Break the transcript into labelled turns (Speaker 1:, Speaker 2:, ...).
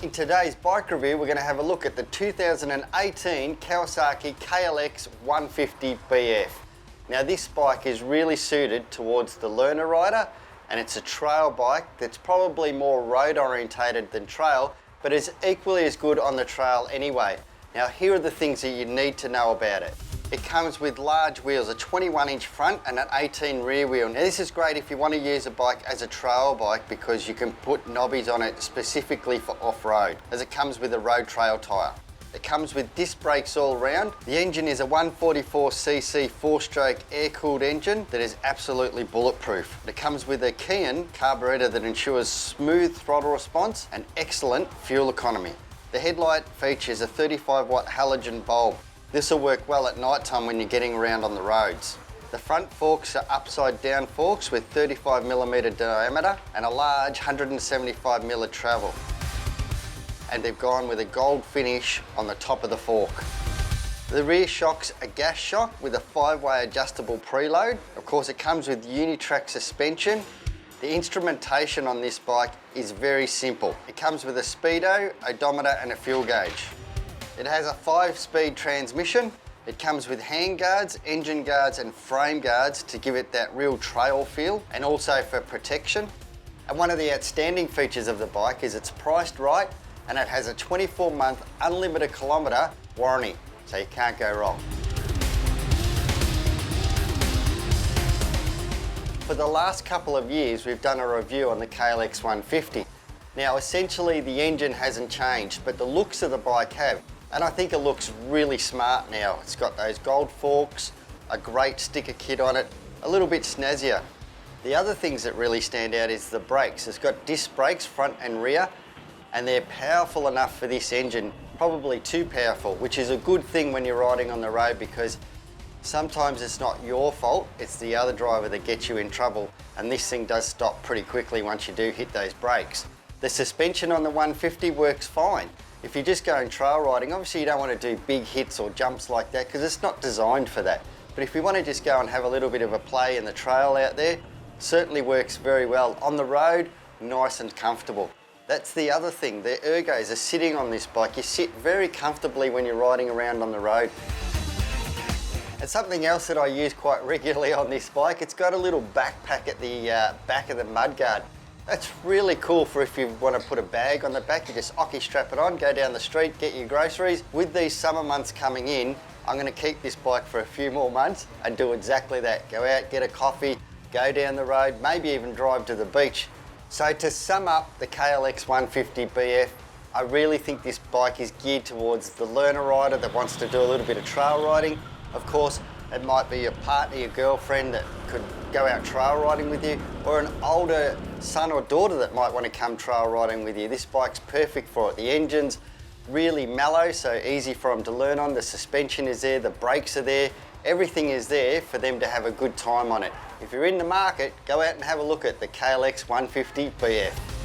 Speaker 1: In today's bike review, we're going to have a look at the 2018 Kawasaki KLX150 BF. Now this bike is really suited towards the learner rider, and it's a trail bike that's probably more road orientated than trail, but is equally as good on the trail anyway. Now here are the things that you need to know about it. It comes with large wheels, a 21-inch front and an 18 rear wheel. Now this is great if you want to use a bike as a trail bike because you can put knobbies on it specifically for off-road, as it comes with a road trail tyre. It comes with disc brakes all round. The engine is a 144cc 4-stroke air-cooled engine that is absolutely bulletproof. It comes with a Kian carburetor that ensures smooth throttle response and excellent fuel economy. The headlight features a 35-watt halogen bulb. This will work well at night time when you're getting around on the roads. The front forks are upside down forks with 35mm diameter and a large 175mm travel. And they've gone with a gold finish on the top of the fork. The rear shock's a gas shock with a 5-way adjustable preload. Of course, it comes with Unitrack suspension. The instrumentation on this bike is very simple. It comes with a speedo, odometer and a fuel gauge. It has a 5-speed transmission. It comes with hand guards, engine guards and frame guards to give it that real trail feel, and also for protection. And one of the outstanding features of the bike is it's priced right, and it has a 24-month unlimited kilometre warranty, so you can't go wrong. For the last couple of years, we've done a review on the KLX150. Now, essentially the engine hasn't changed, but the looks of the bike have. And I think it looks really smart now. It's got those gold forks, a great sticker kit on it, a little bit snazzier. The other things that really stand out is the brakes. It's got disc brakes front and rear, and they're powerful enough for this engine, probably too powerful, which is a good thing when you're riding on the road because sometimes it's not your fault, it's the other driver that gets you in trouble, and this thing does stop pretty quickly once you do hit those brakes. The suspension on the 150 works fine. If you're just going trail riding, obviously you don't want to do big hits or jumps like that because it's not designed for that. But if you want to just go and have a little bit of a play in the trail out there, it certainly works very well. On the road, nice and comfortable. That's the other thing, the ergos are sitting on this bike. You sit very comfortably when you're riding around on the road. And something else that I use quite regularly on this bike, it's got a little backpack at the back of the mudguard. That's really cool for if you want to put a bag on the back, you just hockey strap it on, go down the street, get your groceries. With these summer months coming in, I'm going to keep this bike for a few more months and do exactly that. Go out, get a coffee, go down the road, maybe even drive to the beach. So to sum up the KLX150 BF, I really think this bike is geared towards the learner rider that wants to do a little bit of trail riding. Of course, it might be your partner, your girlfriend that could go out trail riding with you, or an older son or daughter that might want to come trail riding with you. This bike's perfect for it. The engine's really mellow, so easy for them to learn on. The suspension is there, the brakes are there, everything is there for them to have a good time on it. If you're in the market, go out and have a look at the KLX150 BF.